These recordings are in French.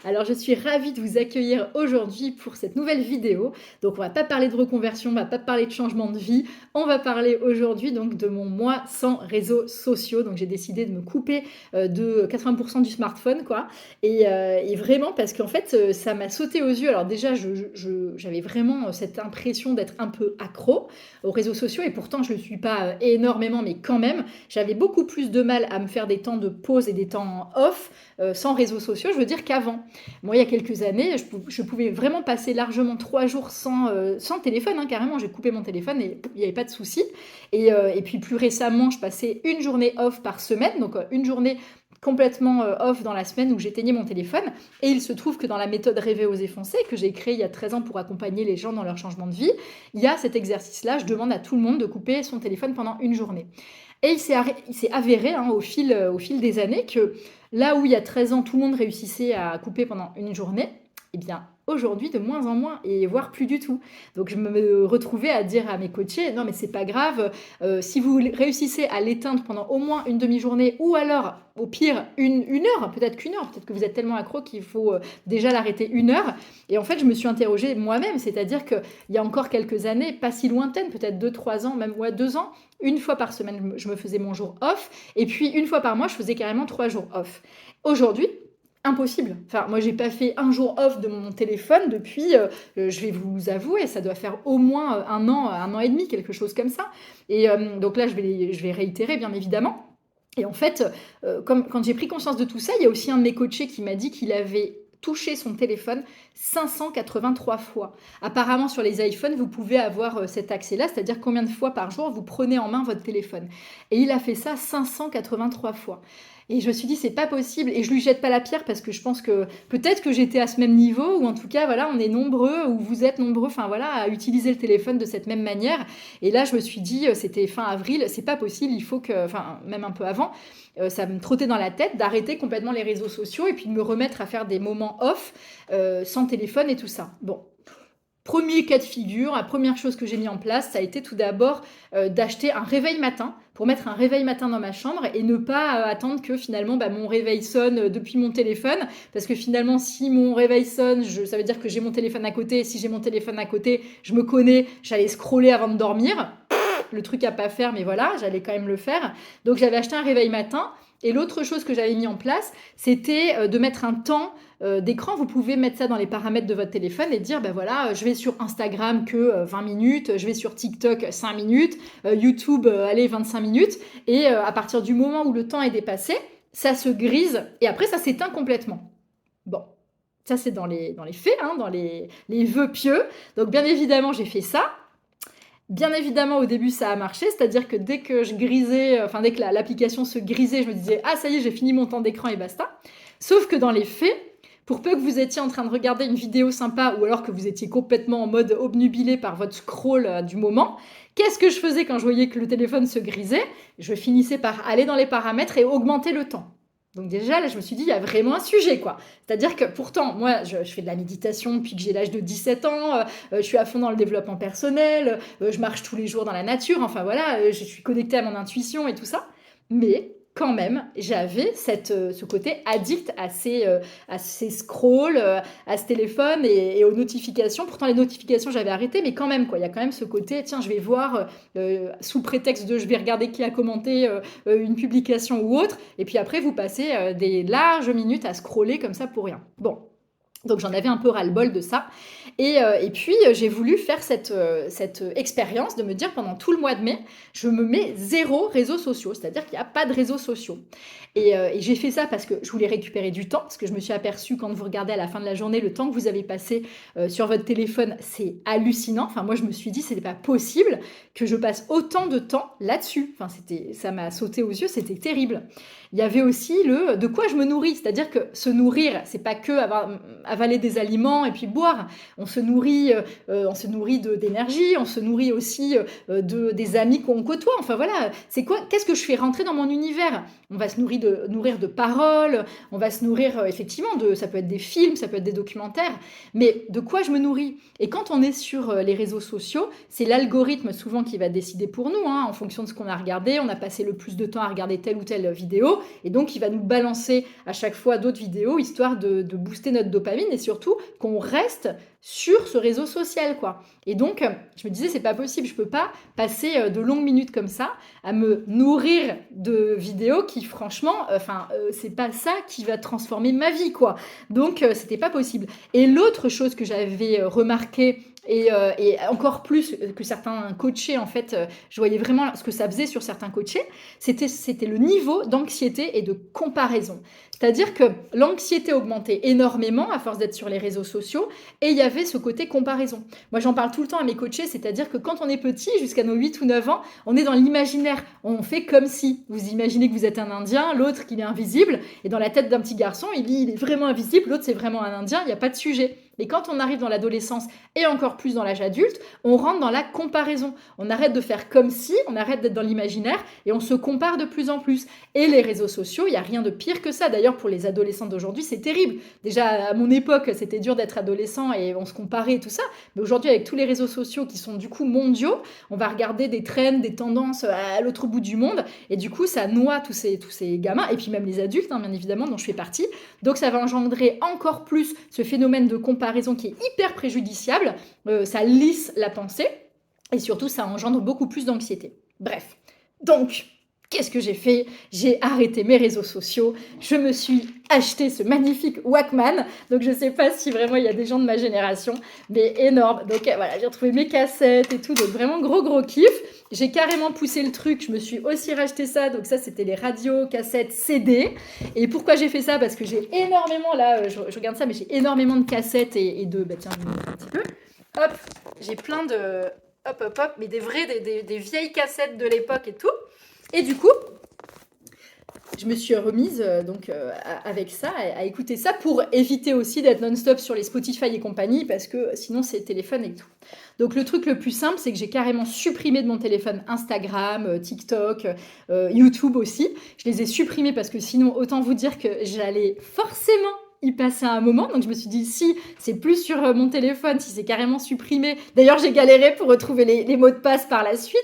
Alors, je suis ravie de vous accueillir aujourd'hui pour cette nouvelle vidéo. Donc, on va pas parler de reconversion, on va pas parler de changement de vie. On va parler aujourd'hui donc de mon mois sans réseaux sociaux. Donc, j'ai décidé de me couper de 80% du smartphone, quoi. Et vraiment parce qu'en fait, ça m'a sauté aux yeux. Alors déjà, j'avais vraiment cette impression d'être un peu accro aux réseaux sociaux et pourtant, je ne le suis pas énormément, mais quand même, j'avais beaucoup plus de mal à me faire des temps de pause et des temps off sans réseaux sociaux, je veux dire qu'avant. Moi, il y a quelques années, je pouvais vraiment passer largement 3 jours sans téléphone, hein, carrément. J'ai coupé mon téléphone et il n'y avait pas de souci. Et puis plus récemment, je passais une journée off par semaine, donc une journée complètement off dans la semaine où j'éteignais mon téléphone. Et il se trouve que dans la méthode Rêver, oser foncer, que j'ai créée il y a 13 ans pour accompagner les gens dans leur changement de vie, il y a cet exercice-là. Je demande à tout le monde de couper son téléphone pendant une journée. Et il s'est avéré hein, au fil des années que là où il y a 13 ans, tout le monde réussissait à couper pendant une journée, eh bien aujourd'hui de moins en moins et voire plus du tout. Donc je me retrouvais à dire à mes coachés, non mais c'est pas grave, si vous réussissez à l'éteindre pendant au moins une demi-journée ou alors au pire une heure, peut-être qu'une heure, peut-être que vous êtes tellement accro qu'il faut déjà l'arrêter une heure. Et en fait je me suis interrogée moi-même, c'est-à-dire qu'il y a encore quelques années, pas si lointaines, peut-être 2-3 ans, même ouais, 2 ans, une fois par semaine je me faisais mon jour off et puis une fois par mois je faisais carrément 3 jours off. Aujourd'hui, impossible. Enfin, moi, j'ai pas fait un jour off de mon téléphone depuis, je vais vous avouer, ça doit faire au moins 1 an et demi, quelque chose comme ça. Et donc là, je vais réitérer, bien évidemment. Et en fait, quand j'ai pris conscience de tout ça, il y a aussi un de mes coachés qui m'a dit qu'il avait touché son téléphone 583 fois. Apparemment, sur les iPhones, vous pouvez avoir cet accès-là, c'est-à-dire combien de fois par jour vous prenez en main votre téléphone. Et il a fait ça 583 fois. Et je me suis dit, c'est pas possible. Et je lui jette pas la pierre parce que je pense que peut-être que j'étais à ce même niveau, ou en tout cas, voilà, on est nombreux, ou vous êtes nombreux, enfin voilà, à utiliser le téléphone de cette même manière. Et là, je me suis dit, c'était fin avril, c'est pas possible, il faut que, enfin, même un peu avant, ça me trottait dans la tête d'arrêter complètement les réseaux sociaux et puis de me remettre à faire des moments off, sans téléphone et tout ça. Bon. Premier cas de figure, la première chose que j'ai mis en place, ça a été tout d'abord d'acheter un réveil matin, pour mettre un réveil matin dans ma chambre et ne pas attendre que finalement mon réveil sonne depuis mon téléphone. Parce que finalement, si mon réveil sonne, ça veut dire que j'ai mon téléphone à côté. Si j'ai mon téléphone à côté, je me connais, j'allais scroller avant de dormir. Le truc à pas faire, mais voilà, j'allais quand même le faire. Donc j'avais acheté un réveil matin. Et l'autre chose que j'avais mis en place, c'était de mettre un temps d'écran. Vous pouvez mettre ça dans les paramètres de votre téléphone et dire, ben voilà, je vais sur Instagram que 20 minutes, je vais sur TikTok 5 minutes, YouTube, allez, 25 minutes. Et à partir du moment où le temps est dépassé, ça se grise et après ça s'éteint complètement. Bon, ça c'est dans les faits, hein, dans les vœux pieux. Donc bien évidemment, j'ai fait ça. Bien évidemment, au début, ça a marché, c'est-à-dire que dès que je grisais, enfin dès que l'application se grisait, je me disais ah ça y est, j'ai fini mon temps d'écran et basta. Sauf que dans les faits, pour peu que vous étiez en train de regarder une vidéo sympa ou alors que vous étiez complètement en mode obnubilé par votre scroll du moment, qu'est-ce que je faisais quand je voyais que le téléphone se grisait? Je finissais par aller dans les paramètres et augmenter le temps. Donc déjà, là, je me suis dit, il y a vraiment un sujet, quoi. C'est-à-dire que pourtant, moi, je fais de la méditation depuis que j'ai l'âge de 17 ans, je suis à fond dans le développement personnel, je marche tous les jours dans la nature, enfin voilà, je suis connectée à mon intuition et tout ça. Mais quand même, j'avais ce côté addict à ces scrolls, à ce téléphone et aux notifications. Pourtant, les notifications, j'avais arrêté, mais quand même, quoi. Il y a quand même ce côté, tiens, je vais voir, sous prétexte de je vais regarder qui a commenté une publication ou autre. Et puis après, vous passez des larges minutes à scroller comme ça pour rien. Bon. Donc j'en avais un peu ras-le-bol de ça. Et puis j'ai voulu faire cette expérience de me dire pendant tout le mois de mai, je me mets 0 réseaux sociaux, c'est-à-dire qu'il n'y a pas de réseaux sociaux. Et j'ai fait ça parce que je voulais récupérer du temps, parce que je me suis aperçue quand vous regardez à la fin de la journée le temps que vous avez passé sur votre téléphone, c'est hallucinant. Enfin moi je me suis dit c'était pas possible que je passe autant de temps là-dessus. Enfin ça m'a sauté aux yeux, c'était terrible. Il y avait aussi le de quoi je me nourris, c'est-à-dire que se nourrir, c'est pas que avaler des aliments et puis boire. On se nourrit d'énergie, on se nourrit aussi des amis qu'on côtoie. Enfin voilà, qu'est-ce que je fais rentrer dans mon univers? On va se nourrir de paroles, on va se nourrir effectivement ça peut être des films, ça peut être des documentaires, mais de quoi je me nourris? Et quand on est sur les réseaux sociaux, c'est l'algorithme souvent qui va décider pour nous, hein, en fonction de ce qu'on a regardé. On a passé le plus de temps à regarder telle ou telle vidéo, et donc il va nous balancer à chaque fois d'autres vidéos, histoire de booster notre dopamine, et surtout qu'on reste sur ce réseau social, quoi. Et donc, je me disais, c'est pas possible, je peux pas passer de longues minutes comme ça à me nourrir de vidéos qui, franchement, c'est pas ça qui va transformer ma vie, quoi. Donc, c'était pas possible. Et l'autre chose que j'avais remarqué, et encore plus que certains coachés, en fait, je voyais vraiment ce que ça faisait sur certains coachés, c'était le niveau d'anxiété et de comparaison. C'est-à-dire que l'anxiété augmentait énormément à force d'être sur les réseaux sociaux, et il y avait ce côté comparaison. Moi, j'en parle tout le temps à mes coachés, c'est-à-dire que quand on est petit, jusqu'à nos 8 ou 9 ans, on est dans l'imaginaire. On fait comme si. Vous imaginez que vous êtes un Indien, l'autre qu'il est invisible, et dans la tête d'un petit garçon, il est vraiment invisible, l'autre c'est vraiment un Indien, il n'y a pas de sujet. Et quand on arrive dans l'adolescence et encore plus dans l'âge adulte, on rentre dans la comparaison. On arrête de faire comme si, on arrête d'être dans l'imaginaire et on se compare de plus en plus. Et les réseaux sociaux, il n'y a rien de pire que ça. D'ailleurs, pour les adolescents d'aujourd'hui, c'est terrible. Déjà, à mon époque, c'était dur d'être adolescent et on se comparait et tout ça. Mais aujourd'hui, avec tous les réseaux sociaux qui sont du coup mondiaux, on va regarder des trends, des tendances à l'autre bout du monde. Et du coup, ça noie tous ces gamins, et puis même les adultes, hein, bien évidemment, dont je fais partie. Donc, ça va engendrer encore plus ce phénomène de comparaison qui est hyper préjudiciable, ça lisse la pensée et surtout ça engendre beaucoup plus d'anxiété. Bref, donc qu'est-ce que j'ai fait? J'ai arrêté mes réseaux sociaux, je me suis acheté ce magnifique Walkman, donc je sais pas si vraiment il y a des gens de ma génération, mais énorme. Donc voilà, j'ai retrouvé mes cassettes et tout, donc vraiment gros kiff. J'ai carrément poussé le truc, je me suis aussi racheté ça, donc ça c'était les radios, cassettes, CD. Et pourquoi j'ai fait ça? Parce que j'ai énormément, là, je regarde ça, mais j'ai énormément de cassettes et de... Bah tiens, je vais vous montrer un petit peu. Hop, j'ai plein de... Hop, mais des vieilles cassettes de l'époque et tout. Et du coup, je me suis remise avec ça, à écouter ça, pour éviter aussi d'être non-stop sur les Spotify et compagnie, parce que sinon c'est téléphone et tout. Donc le truc le plus simple, c'est que j'ai carrément supprimé de mon téléphone Instagram, TikTok, YouTube aussi. Je les ai supprimés parce que sinon, autant vous dire que j'allais forcément y passer un moment. Donc je me suis dit, si c'est plus sur mon téléphone, si c'est carrément supprimé. D'ailleurs, j'ai galéré pour retrouver les mots de passe par la suite.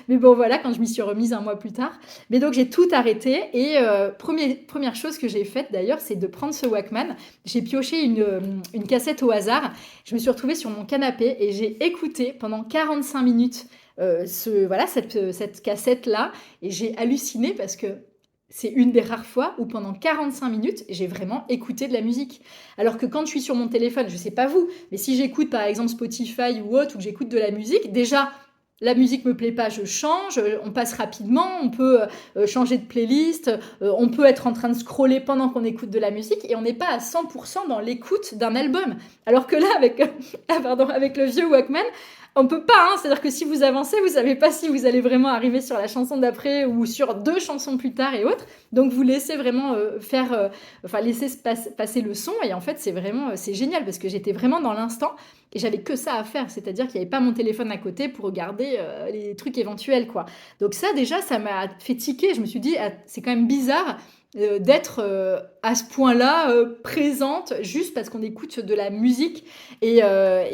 Mais bon, voilà, quand je m'y suis remise un mois plus tard. Mais donc j'ai tout arrêté. Et première chose que j'ai faite d'ailleurs, c'est de prendre ce Walkman. J'ai pioché une cassette au hasard. Je me suis retrouvée sur mon canapé et j'ai écouté pendant 45 minutes cette cassette-là. Et j'ai halluciné parce que c'est une des rares fois où pendant 45 minutes, j'ai vraiment écouté de la musique. Alors que quand je suis sur mon téléphone, je ne sais pas vous, mais si j'écoute par exemple Spotify ou autre, ou que j'écoute de la musique, déjà, la musique me plaît pas, je change, on passe rapidement, on peut changer de playlist, on peut être en train de scroller pendant qu'on écoute de la musique, et on n'est pas à 100% dans l'écoute d'un album. Alors que là, avec le vieux Walkman, on peut pas, hein. C'est-à-dire que si vous avancez, vous savez pas si vous allez vraiment arriver sur la chanson d'après ou sur 2 chansons plus tard et autres. Donc vous laissez vraiment laisser passer le son, et en fait c'est génial parce que j'étais vraiment dans l'instant et j'avais que ça à faire. C'est-à-dire qu'il n'y avait pas mon téléphone à côté pour regarder les trucs éventuels, quoi. Donc ça déjà, ça m'a fait tiquer. Je me suis dit, ah, c'est quand même bizarre d'être à ce point-là présente juste parce qu'on écoute de la musique et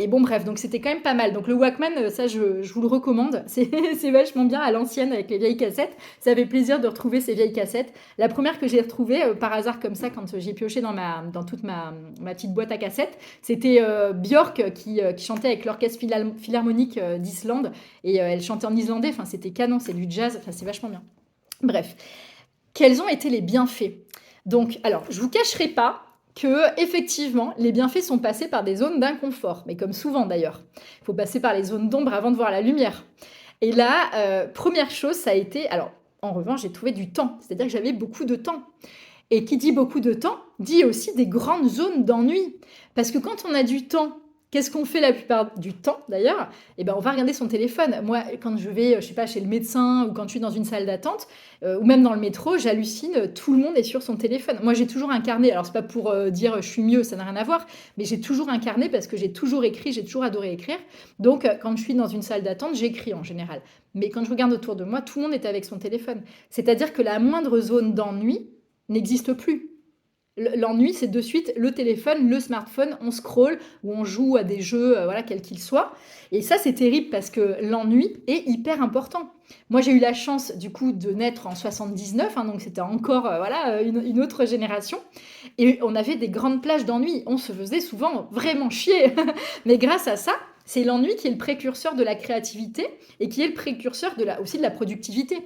bon bref, donc c'était quand même pas mal. Donc le Walkman, ça je vous le recommande, c'est vachement bien à l'ancienne avec les vieilles cassettes. Ça fait plaisir de retrouver ces vieilles cassettes. La première que j'ai retrouvée par hasard comme ça quand j'ai pioché dans toute ma petite boîte à cassettes, c'était Björk qui chantait avec l'orchestre philharmonique d'Islande, et elle chantait en islandais. Enfin c'était canon, c'est du jazz, enfin c'est vachement bien. Bref. Quels ont été les bienfaits? Donc, alors, je ne vous cacherai pas que, effectivement, les bienfaits sont passés par des zones d'inconfort, mais comme souvent d'ailleurs. Il faut passer par les zones d'ombre avant de voir la lumière. Et là, première chose, ça a été... Alors, en revanche, j'ai trouvé du temps, c'est-à-dire que j'avais beaucoup de temps. Et qui dit beaucoup de temps, dit aussi des grandes zones d'ennui. Parce que quand on a du temps, qu'est-ce qu'on fait la plupart du temps d'ailleurs? Eh ben, on va regarder son téléphone. Moi, quand je vais, je sais pas, chez le médecin ou quand je suis dans une salle d'attente, ou même dans le métro, j'hallucine, tout le monde est sur son téléphone. Moi, j'ai toujours un carnet, alors c'est pas pour, dire: «Je suis mieux», ça n'a rien à voir, mais j'ai toujours un carnet parce que j'ai toujours écrit, j'ai toujours adoré écrire. Donc quand je suis dans une salle d'attente, j'écris en général. Mais quand je regarde autour de moi, tout le monde est avec son téléphone. C'est-à-dire que la moindre zone d'ennui n'existe plus. L'ennui, c'est de suite le téléphone, le smartphone, on scrolle ou on joue à des jeux, voilà, quels qu'ils soient. Et ça, c'est terrible parce que l'ennui est hyper important. Moi, j'ai eu la chance, du coup, de naître en 79, hein, donc c'était encore, voilà, une autre génération. Et on avait des grandes plages d'ennui. On se faisait souvent vraiment chier. Mais grâce à ça, c'est l'ennui qui est le précurseur de la créativité et qui est le précurseur aussi de la productivité.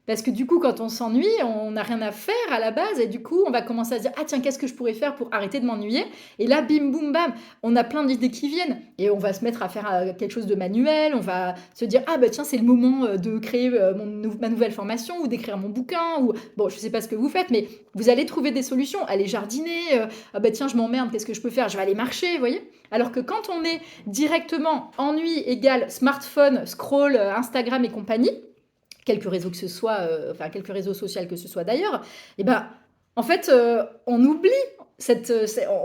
Parce que du coup, quand on s'ennuie, on n'a rien à faire à la base et du coup, on va commencer à se dire: «Ah tiens, qu'est-ce que je pourrais faire pour arrêter de m'ennuyer?» Et là, bim boum bam, on a plein d'idées qui viennent et on va se mettre à faire, quelque chose de manuel. On va se dire: «Ah bah tiens, c'est le moment, de créer, ma nouvelle formation ou d'écrire mon bouquin» ou bon, je sais pas ce que vous faites, mais vous allez trouver des solutions. Aller jardiner, «Ah bah tiens, je m'emmerde, qu'est-ce que je peux faire? Je vais aller marcher», vous voyez? Alors que quand on est directement ennui égale smartphone, scroll, Instagram et compagnie, quelques réseaux que ce soit, enfin quelques réseaux sociaux que ce soit d'ailleurs, et ben, en fait, on oublie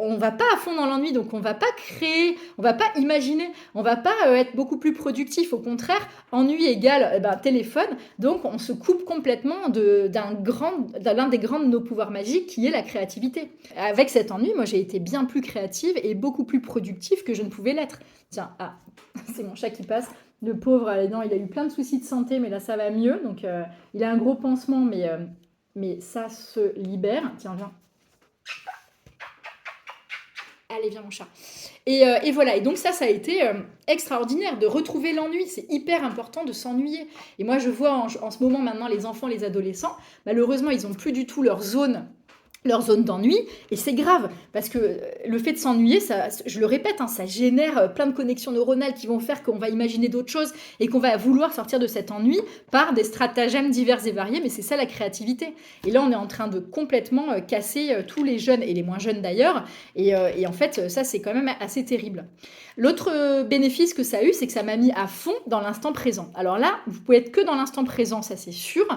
on va pas à fond dans l'ennui, donc on va pas créer, on va pas imaginer, on va pas, être beaucoup plus productif. Au contraire, ennui égale, eh ben, téléphone, donc on se coupe complètement d'un l'un des grands de nos pouvoirs magiques qui est la créativité. Avec cet ennui, moi j'ai été bien plus créative et beaucoup plus productive que je ne pouvais l'être. Tiens, ah, c'est mon chat qui passe. Le pauvre, non, il a eu plein de soucis de santé, mais là ça va mieux. Donc il a un gros pansement, mais ça se libère. Tiens, viens. Allez, viens mon chat. Et voilà, et donc ça a été extraordinaire de retrouver l'ennui. C'est hyper important de s'ennuyer. Et moi je vois en ce moment maintenant les enfants, les adolescents, malheureusement ils n'ont plus du tout leur zone d'ennui, et c'est grave, parce que le fait de s'ennuyer, ça, je le répète, hein, ça génère plein de connexions neuronales qui vont faire qu'on va imaginer d'autres choses et qu'on va vouloir sortir de cet ennui par des stratagèmes divers et variés, mais c'est ça la créativité. Et là, on est en train de complètement casser tous les jeunes, et les moins jeunes d'ailleurs, et en fait, ça, c'est quand même assez terrible. L'autre bénéfice que ça a eu, c'est que ça m'a mis à fond dans l'instant présent. Alors là, vous pouvez être que dans l'instant présent, ça c'est sûr,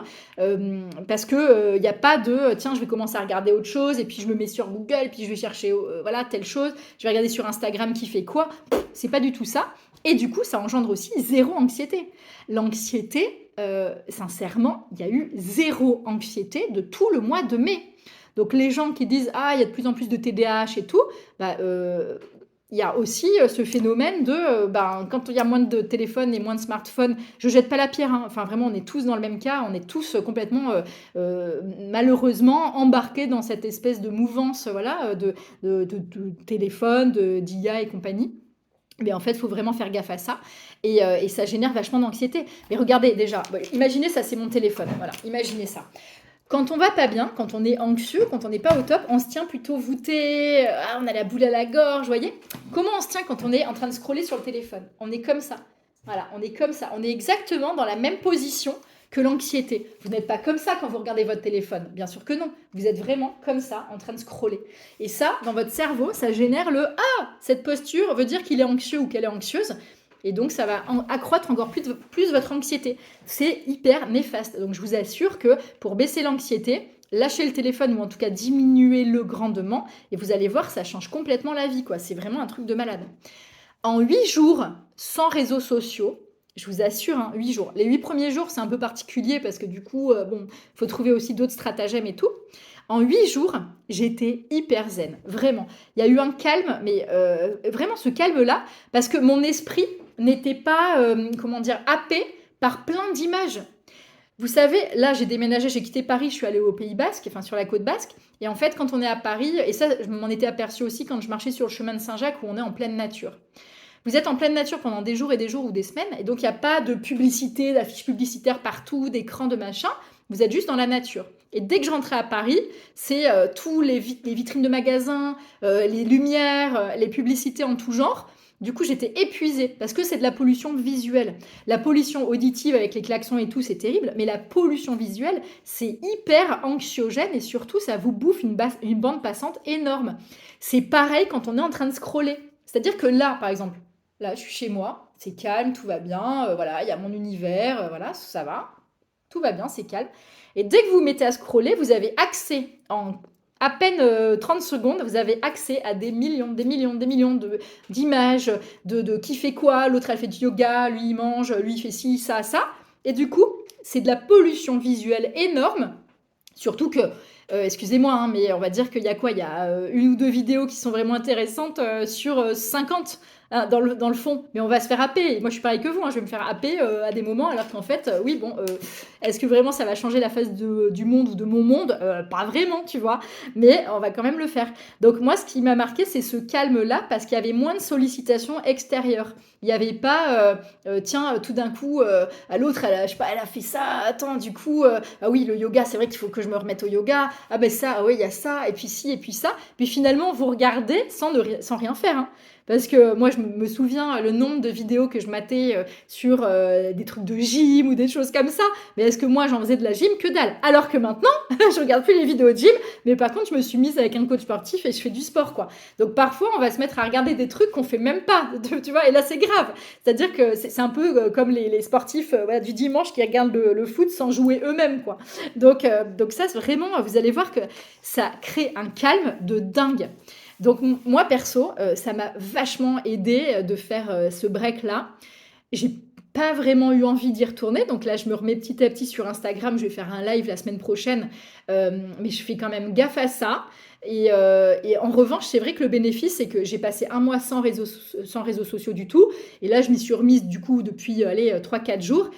parce que il n'y a pas de tiens, je vais commencer à regarder autre chose et puis je me mets sur Google, puis je vais chercher voilà telle chose, je vais regarder sur Instagram qui fait quoi. C'est pas du tout ça. Et du coup, ça engendre aussi zéro anxiété. L'anxiété, sincèrement, il y a eu zéro anxiété de tout le mois de mai. Donc les gens qui disent ah il y a de plus en plus de TDAH et tout, bah, il y a aussi ce phénomène de, quand il y a moins de téléphones et moins de smartphones, je jette pas la pierre, hein. Enfin vraiment, on est tous dans le même cas, on est tous complètement, malheureusement, embarqués dans cette espèce de mouvance, voilà, de téléphone, d'IA et compagnie. Mais en fait, il faut vraiment faire gaffe à ça. Et ça génère vachement d'anxiété. Mais regardez déjà, imaginez ça, c'est mon téléphone. Voilà, imaginez ça. Quand on va pas bien, quand on est anxieux, quand on n'est pas au top, on se tient plutôt voûté, on a la boule à la gorge, voyez? Comment on se tient quand on est en train de scroller sur le téléphone? On est comme ça. Voilà, on est comme ça. On est exactement dans la même position que l'anxiété. Vous n'êtes pas comme ça quand vous regardez votre téléphone. Bien sûr que non. Vous êtes vraiment comme ça, en train de scroller. Et ça, dans votre cerveau, ça génère le « Ah !» Cette posture veut dire qu'il est anxieux ou qu'elle est anxieuse. Et donc, ça va accroître encore plus votre anxiété. C'est hyper néfaste. Donc, je vous assure que pour baisser l'anxiété, lâchez le téléphone ou en tout cas diminuez-le grandement et vous allez voir, ça change complètement la vie, quoi. C'est vraiment un truc de malade. En 8 jours, sans réseaux sociaux, je vous assure, hein, 8 jours. Les 8 premiers jours, c'est un peu particulier parce que du coup, faut trouver aussi d'autres stratagèmes et tout. En 8 jours, j'étais hyper zen, vraiment. Il y a eu un calme, mais vraiment ce calme-là, parce que mon esprit n'était pas, happé par plein d'images. Vous savez, là, j'ai déménagé, j'ai quitté Paris, je suis allée au Pays Basque, enfin sur la côte basque. Et en fait, quand on est à Paris, et ça, je m'en étais aperçue aussi quand je marchais sur le chemin de Saint-Jacques où on est en pleine nature. Vous êtes en pleine nature pendant des jours et des jours ou des semaines, et donc il n'y a pas de publicité, d'affiches publicitaires partout, d'écrans, de machin. Vous êtes juste dans la nature. Et dès que je rentrais à Paris, c'est tous les vitrines de magasins, les lumières, les publicités en tout genre. Du coup, j'étais épuisée parce que c'est de la pollution visuelle. La pollution auditive avec les klaxons et tout, c'est terrible, mais la pollution visuelle, c'est hyper anxiogène et surtout, ça vous bouffe une bande passante énorme. C'est pareil quand on est en train de scroller. C'est-à-dire que là, par exemple, là, je suis chez moi, c'est calme, tout va bien, voilà, il y a mon univers, voilà, ça va, tout va bien, c'est calme. Et dès que vous vous mettez à scroller, vous avez accès en à peine 30 secondes, vous avez accès à des millions, des millions, des millions d'images, de qui fait quoi, l'autre elle fait du yoga, lui il mange, lui il fait ci, ça. Et du coup, c'est de la pollution visuelle énorme. Surtout que, excusez-moi, hein, mais on va dire qu'il y a quoi? Il y a une ou deux vidéos qui sont vraiment intéressantes sur 50 hein, dans le fond. Mais on va se faire happer. Moi, je suis pareil que vous, hein, je vais me faire happer à des moments, alors qu'en fait, oui, bon, est-ce que vraiment ça va changer la face du monde ou de mon monde? Pas vraiment, tu vois. Mais on va quand même le faire. Donc moi, ce qui m'a marqué, c'est ce calme-là, parce qu'il y avait moins de sollicitations extérieures. Il n'y avait pas, tiens, tout d'un coup, à l'autre, je sais pas, elle a fait ça, attends, du coup, ah oui, le yoga, c'est vrai qu'il faut que je me remette au yoga, ah ben ça, ah oui, il y a ça, et puis ci, et puis ça. Puis finalement, vous regardez sans rien faire, hein. Parce que moi, je me souviens le nombre de vidéos que je matais sur des trucs de gym ou des choses comme ça. Mais est-ce que moi, j'en faisais de la gym? Que dalle. Alors que maintenant, je regarde plus les vidéos de gym, mais par contre, je me suis mise avec un coach sportif et je fais du sport, quoi. Donc parfois, on va se mettre à regarder des trucs qu'on fait même pas, tu vois, et là, c'est grave. C'est-à-dire que c'est un peu comme les sportifs voilà, du dimanche qui regardent le foot sans jouer eux-mêmes, quoi. Donc ça, c'est vraiment, vous allez voir que ça crée un calme de dingue. Donc moi, perso, ça m'a vachement aidé de faire ce break-là. J'ai pas vraiment eu envie d'y retourner, donc là, je me remets petit à petit sur Instagram. Je vais faire un live la semaine prochaine, mais je fais quand même gaffe à ça. Et en revanche, c'est vrai que le bénéfice, c'est que j'ai passé un mois sans réseaux sociaux du tout. Et là, je m'y suis remise du coup depuis allez, 3-4 jours.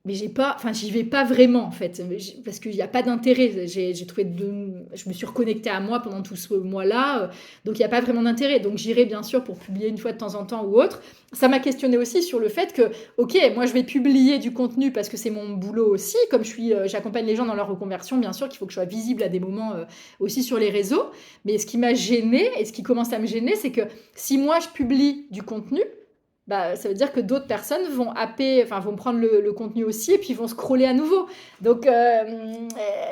Mais j'y vais pas vraiment en fait, parce qu'il n'y a pas d'intérêt. Je me suis reconnectée à moi pendant tout ce mois-là, donc il n'y a pas vraiment d'intérêt. Donc j'irai bien sûr pour publier une fois de temps en temps ou autre. Ça m'a questionné aussi sur le fait que, ok, moi je vais publier du contenu parce que c'est mon boulot aussi, comme j'accompagne les gens dans leur reconversion, bien sûr qu'il faut que je sois visible à des moments aussi sur les réseaux. Mais ce qui m'a gênée et ce qui commence à me gêner, c'est que si moi je publie du contenu, bah, ça veut dire que d'autres personnes vont happer, enfin vont prendre le contenu aussi et puis vont scroller à nouveau. Donc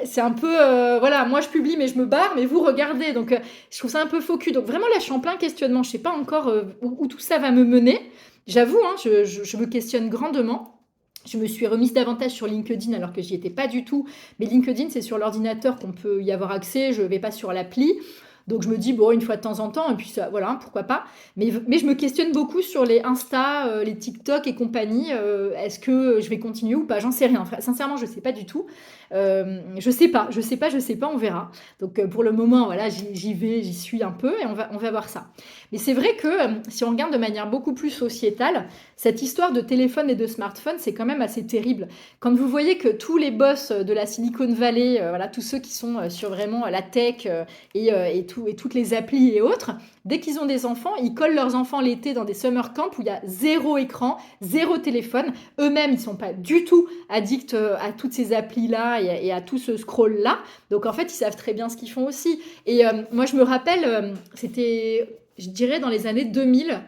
c'est un peu, voilà, moi je publie mais je me barre, mais vous regardez. Donc je trouve ça un peu faux cul. Donc vraiment là je suis en plein questionnement. Je sais pas encore où tout ça va me mener. J'avoue, hein, je me questionne grandement. Je me suis remise davantage sur LinkedIn alors que j'y étais pas du tout. Mais LinkedIn, c'est sur l'ordinateur qu'on peut y avoir accès. Je vais pas sur l'appli. Donc je me dis, bon, une fois de temps en temps, et puis ça, voilà, pourquoi pas. Mais je me questionne beaucoup sur les Insta, les TikTok et compagnie. Est-ce que je vais continuer ou pas? J'en sais rien. Sincèrement, je sais pas du tout. Je sais pas, on verra. Donc pour le moment, voilà, j'y vais, j'y suis un peu et on va voir ça. Mais c'est vrai que si on regarde de manière beaucoup plus sociétale, cette histoire de téléphone et de smartphone, c'est quand même assez terrible. Quand vous voyez que tous les boss de la Silicon Valley, voilà, tous ceux qui sont sur vraiment la tech et toutes les applis et autres, dès qu'ils ont des enfants, ils collent leurs enfants l'été dans des summer camps où il y a zéro écran, zéro téléphone. Eux-mêmes, ils ne sont pas du tout addicts à toutes ces applis-là et à tout ce scroll-là. Donc en fait, ils savent très bien ce qu'ils font aussi. Et moi, je me rappelle, c'était, je dirais, dans les années 2000.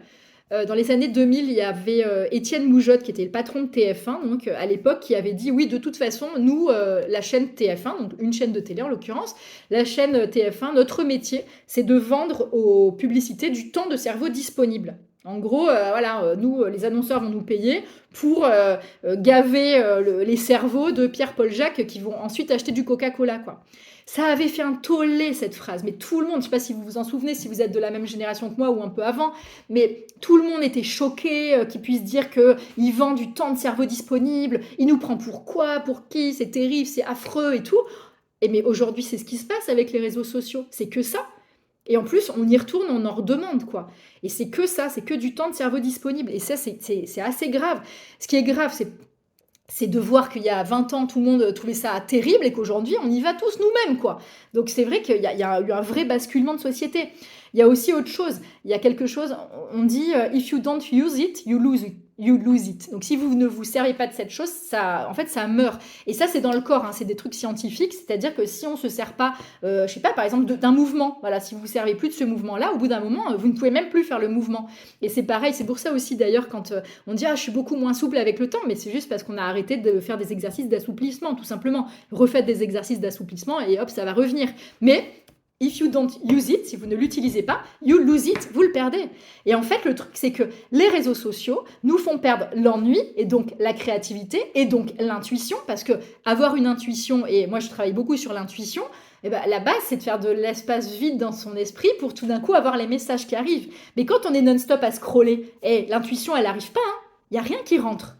Dans les années 2000, il y avait Étienne Moujotte, qui était le patron de TF1, donc à l'époque, qui avait dit oui, de toute façon, nous, la chaîne TF1, donc une chaîne de télé en l'occurrence, la chaîne TF1, notre métier, c'est de vendre aux publicités du temps de cerveau disponible. En gros, voilà, nous, les annonceurs vont nous payer pour gaver les cerveaux de Pierre-Paul Jacques qui vont ensuite acheter du Coca-Cola, quoi. Ça avait fait un tollé, cette phrase, mais tout le monde, je ne sais pas si vous vous en souvenez, si vous êtes de la même génération que moi ou un peu avant, mais tout le monde était choqué qu'il puisse dire qu'il vend du temps de cerveau disponible, il nous prend pour quoi, pour qui, c'est terrible, c'est affreux et tout. Et mais aujourd'hui, c'est ce qui se passe avec les réseaux sociaux, c'est que ça. Et en plus, on y retourne, on en redemande, quoi. Et c'est que ça, c'est que du temps de cerveau disponible. Et ça, c'est assez grave. Ce qui est grave, c'est de voir qu'il y a 20 ans, tout le monde trouvait ça terrible et qu'aujourd'hui, on y va tous nous-mêmes, quoi. Donc c'est vrai qu'il y a eu un vrai basculement de société. Il y a aussi autre chose. Il y a quelque chose, on dit if you don't use it, you lose it. You lose it. Donc si vous ne vous servez pas de cette chose, en fait, ça meurt. Et ça, c'est dans le corps, hein, c'est des trucs scientifiques, c'est-à-dire que si on ne se sert pas, je sais pas, par exemple, d'un mouvement, voilà, si vous ne vous servez plus de ce mouvement-là, au bout d'un moment, vous ne pouvez même plus faire le mouvement. Et c'est pareil, c'est pour ça aussi d'ailleurs quand on dit « Ah, je suis beaucoup moins souple avec le temps », mais c'est juste parce qu'on a arrêté de faire des exercices d'assouplissement, tout simplement. Refaites des exercices d'assouplissement et hop, ça va revenir. Mais If you don't use it, si vous ne l'utilisez pas, you lose it, vous le perdez. Et en fait, le truc, c'est que les réseaux sociaux nous font perdre l'ennui et donc la créativité et donc l'intuition, parce que avoir une intuition, et moi je travaille beaucoup sur l'intuition, eh ben, la base, c'est de faire de l'espace vide dans son esprit pour tout d'un coup avoir les messages qui arrivent. Mais quand on est non-stop à scroller, l'intuition, elle n'arrive pas, hein. Il n'y a rien qui rentre.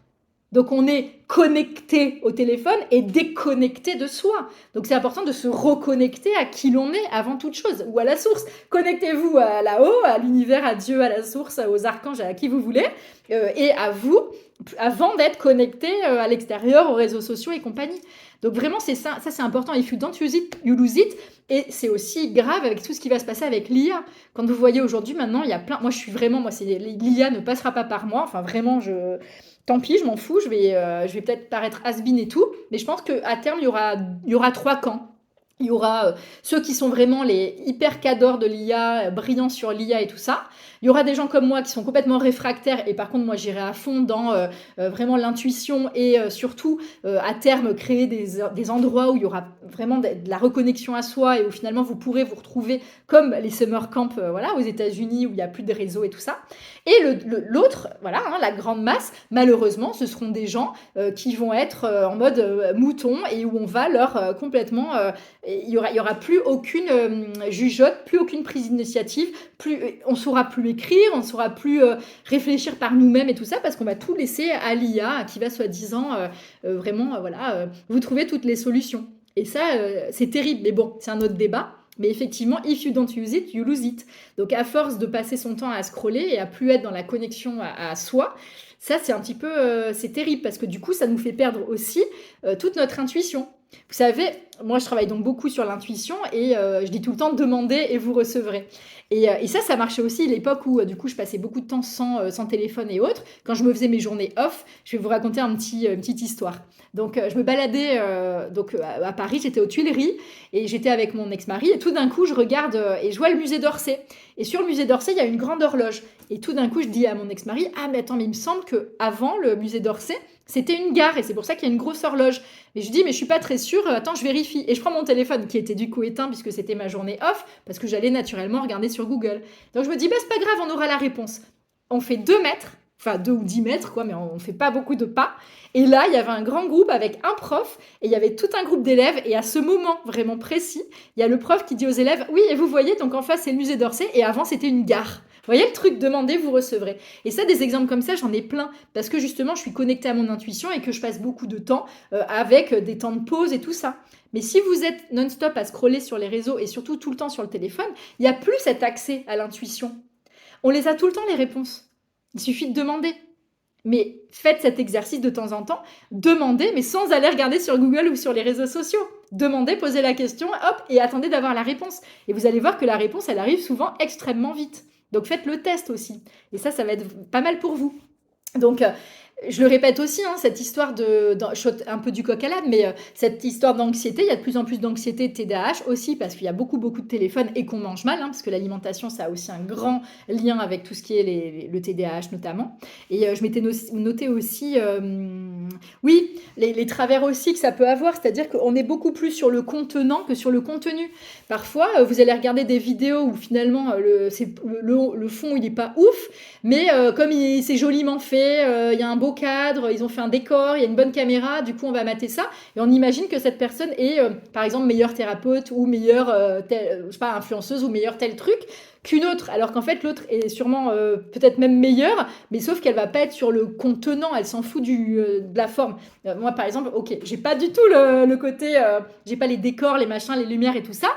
Donc on est connecté au téléphone et déconnecté de soi. Donc c'est important de se reconnecter à qui l'on est avant toute chose, ou à la source. Connectez-vous à là-haut, à l'univers, à Dieu, à la source, aux archanges, à qui vous voulez, et à vous, avant d'être connecté à l'extérieur, aux réseaux sociaux et compagnie. Donc vraiment, c'est ça c'est important. If you don't use it, you lose it. Et c'est aussi grave avec tout ce qui va se passer avec l'IA. Quand vous voyez aujourd'hui, maintenant, il y a plein... Moi, l'IA ne passera pas par moi. Enfin, vraiment, tant pis, je m'en fous. Je vais peut-être paraître has-been et tout. Mais je pense qu'à terme, il y aura 3 camps. Il y aura ceux qui sont vraiment les hyper cadors de l'IA, brillants sur l'IA et tout ça. Il y aura des gens comme moi qui sont complètement réfractaires et par contre moi j'irai à fond dans vraiment l'intuition et surtout à terme créer des endroits où il y aura vraiment de la reconnexion à soi et où finalement vous pourrez vous retrouver comme les summer camps voilà, aux États-Unis où il n'y a plus de réseau et tout ça. Et l'autre, voilà, hein, la grande masse, malheureusement, ce seront des gens qui vont être en mode mouton et où on va leur complètement... il y aura plus aucune jugeote, plus aucune prise d'initiative, on saura plus écrire, on saura plus réfléchir par nous-mêmes et tout ça parce qu'on va tout laisser à l'IA qui va soi-disant vraiment vous trouver toutes les solutions. Et ça, c'est terrible. Mais bon, c'est un autre débat. Mais effectivement, if you don't use it, you lose it. Donc à force de passer son temps à scroller et à plus être dans la connexion à soi, ça c'est un petit peu, c'est terrible parce que du coup ça nous fait perdre aussi toute notre intuition. Vous savez, moi je travaille donc beaucoup sur l'intuition et je dis tout le temps demandez et vous recevrez. Et ça marchait aussi à l'époque où du coup je passais beaucoup de temps sans téléphone et autres. Quand je me faisais mes journées off, je vais vous raconter une petite histoire. Donc je me baladais à Paris, j'étais aux Tuileries et j'étais avec mon ex-mari et tout d'un coup je regarde et je vois le musée d'Orsay. Et sur le musée d'Orsay, il y a une grande horloge. Et tout d'un coup je dis à mon ex-mari « Ah mais attends, mais il me semble qu'avant le musée d'Orsay, c'était une gare et c'est pour ça qu'il y a une grosse horloge. » Et je dis, mais je suis pas très sûre, attends, je vérifie. Et je prends mon téléphone qui était du coup éteint puisque c'était ma journée off, parce que j'allais naturellement regarder sur Google. Donc je me dis, bah c'est pas grave, on aura la réponse. On fait 2 mètres, enfin 2 ou 10 mètres, quoi, mais on fait pas beaucoup de pas. Et là, il y avait un grand groupe avec un prof, et il y avait tout un groupe d'élèves, et à ce moment vraiment précis, il y a le prof qui dit aux élèves, oui, et vous voyez, donc en face c'est le musée d'Orsay, et avant c'était une gare. Vous voyez le truc, demandez, vous recevrez. Et ça, des exemples comme ça, j'en ai plein. Parce que justement, je suis connectée à mon intuition et que je passe beaucoup de temps avec des temps de pause et tout ça. Mais si vous êtes non-stop à scroller sur les réseaux et surtout tout le temps sur le téléphone, il n'y a plus cet accès à l'intuition. On les a tout le temps, les réponses. Il suffit de demander. Mais faites cet exercice de temps en temps. Demandez, mais sans aller regarder sur Google ou sur les réseaux sociaux. Demandez, posez la question, hop, et attendez d'avoir la réponse. Et vous allez voir que la réponse, elle arrive souvent extrêmement vite. Donc faites le test aussi. Et ça va être pas mal pour vous. Donc je le répète aussi, hein, cette histoire je saute un peu du coq à l'âne, mais cette histoire d'anxiété, il y a de plus en plus d'anxiété, de TDAH aussi, parce qu'il y a beaucoup de téléphones et qu'on mange mal, hein, parce que l'alimentation, ça a aussi un grand lien avec tout ce qui est le TDAH notamment. Et je m'étais noté aussi, oui, les travers aussi que ça peut avoir, c'est-à-dire qu'on est beaucoup plus sur le contenant que sur le contenu. Parfois, vous allez regarder des vidéos où finalement le fond, il n'est pas ouf, mais comme c'est joliment fait, il y a un beau cadre, ils ont fait un décor, il y a une bonne caméra, du coup on va mater ça et on imagine que cette personne est par exemple meilleure thérapeute ou meilleure je sais pas, influenceuse ou meilleure tel truc qu'une autre, alors qu'en fait l'autre est sûrement peut-être même meilleure, mais sauf qu'elle va pas être sur le contenant, elle s'en fout de la forme. Moi par exemple, ok, j'ai pas du tout le côté, j'ai pas les décors, les machins, les lumières et tout ça.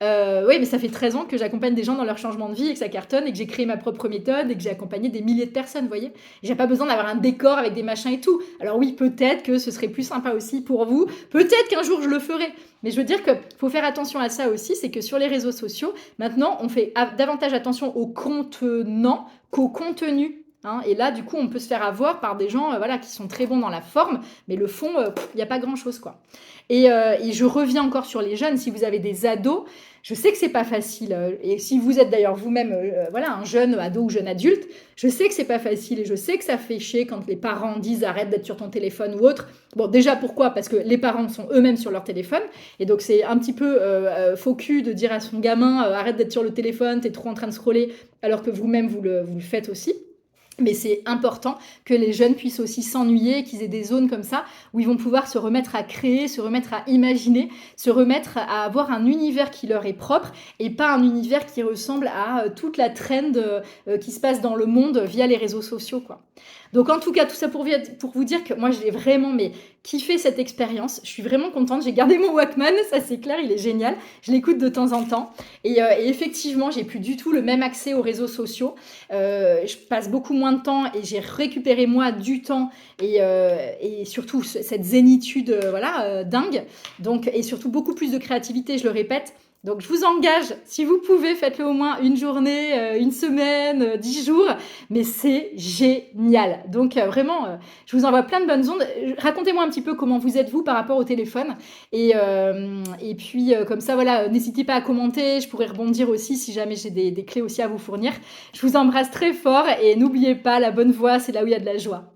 Oui, mais ça fait 13 ans que j'accompagne des gens dans leur changement de vie et que ça cartonne et que j'ai créé ma propre méthode et que j'ai accompagné des milliers de personnes, vous voyez. J'ai pas besoin d'avoir un décor avec des machins et tout. Alors oui, peut-être que ce serait plus sympa aussi pour vous. Peut-être qu'un jour je le ferai. Mais je veux dire qu'il faut faire attention à ça aussi, c'est que sur les réseaux sociaux, maintenant, on fait davantage attention au contenant qu'au contenu. hein. Et là, du coup, on peut se faire avoir par des gens voilà, qui sont très bons dans la forme, mais le fond, il n'y a pas grand-chose, quoi. Et je reviens encore sur les jeunes. Si vous avez des ados, je sais que c'est pas facile. Et si vous êtes d'ailleurs vous-même voilà, un jeune ado ou jeune adulte, je sais que c'est pas facile et je sais que ça fait chier quand les parents disent arrête d'être sur ton téléphone ou autre. Bon, déjà pourquoi? Parce que les parents sont eux-mêmes sur leur téléphone et donc c'est un petit peu faux cul de dire à son gamin arrête d'être sur le téléphone, t'es trop en train de scroller, alors que vous-même vous le faites aussi. Mais c'est important que les jeunes puissent aussi s'ennuyer, qu'ils aient des zones comme ça où ils vont pouvoir se remettre à créer, se remettre à imaginer, se remettre à avoir un univers qui leur est propre et pas un univers qui ressemble à toute la trend qui se passe dans le monde via les réseaux sociaux, quoi. Donc en tout cas, tout ça pour vous dire que moi j'ai vraiment kiffé cette expérience. Je suis vraiment contente. J'ai gardé mon Walkman, ça c'est clair, il est génial. Je l'écoute de temps en temps. Et effectivement, j'ai plus du tout le même accès aux réseaux sociaux. Je passe beaucoup moins de temps et j'ai récupéré moi du temps et surtout cette zénitude voilà, dingue. Donc, et surtout beaucoup plus de créativité, je le répète. Donc je vous engage, si vous pouvez, faites-le au moins une journée, une semaine, 10 jours, mais c'est génial. Donc vraiment, je vous envoie plein de bonnes ondes. Racontez-moi un petit peu comment vous êtes vous par rapport au téléphone. Et puis comme ça, voilà, n'hésitez pas à commenter, je pourrais rebondir aussi si jamais j'ai des clés aussi à vous fournir. Je vous embrasse très fort et n'oubliez pas, la bonne voie, c'est là où il y a de la joie.